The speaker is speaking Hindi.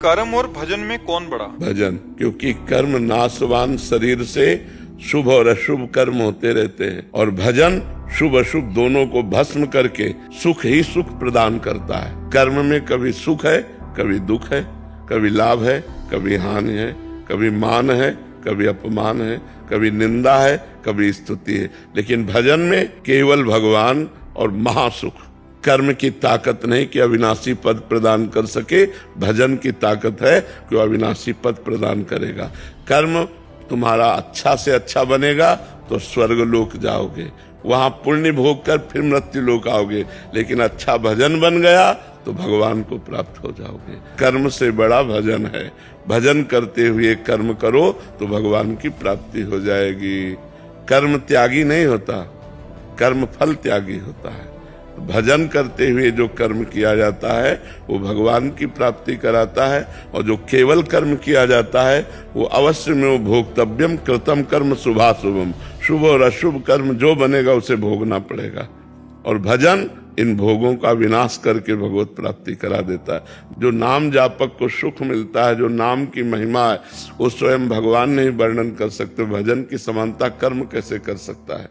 कर्म और भजन में कौन बड़ा? भजन, क्योंकि कर्म नाशवान शरीर से शुभ और अशुभ कर्म होते रहते हैं, और भजन शुभ अशुभ दोनों को भस्म करके सुख ही सुख प्रदान करता है। कर्म में कभी सुख है, कभी दुख है, कभी लाभ है, कभी हानि है, कभी मान है, कभी अपमान है, कभी निंदा है, कभी स्तुति है। लेकिन भजन में केवल भगवान और महासुख। कर्म की ताकत नहीं कि अविनाशी पद प्रदान कर सके, भजन की ताकत है कि वो अविनाशी पद प्रदान करेगा। कर्म तुम्हारा अच्छा से अच्छा बनेगा तो स्वर्ग लोक जाओगे, वहां पुण्य भोग कर फिर मृत्यु लोक आओगे। लेकिन अच्छा भजन बन गया तो भगवान को प्राप्त हो जाओगे। कर्म से बड़ा भजन है। भजन करते हुए कर्म करो तो भगवान की प्राप्ति हो जाएगी। कर्म त्यागी नहीं होता, कर्म फल त्यागी होता है। भजन करते हुए जो कर्म किया जाता है वो भगवान की प्राप्ति कराता है, और जो केवल कर्म किया जाता है वो अवश्य में वो भोक्तव्यम कृतम कर्म शुभाशुभम, शुभ और अशुभ कर्म जो बनेगा उसे भोगना पड़ेगा। और भजन इन भोगों का विनाश करके भगवत प्राप्ति करा देता है। जो नाम जापक को सुख मिलता है, जो नाम की महिमा है, वो स्वयं भगवान नहीं वर्णन कर सकते। भजन की समानता कर्म कैसे कर सकता है?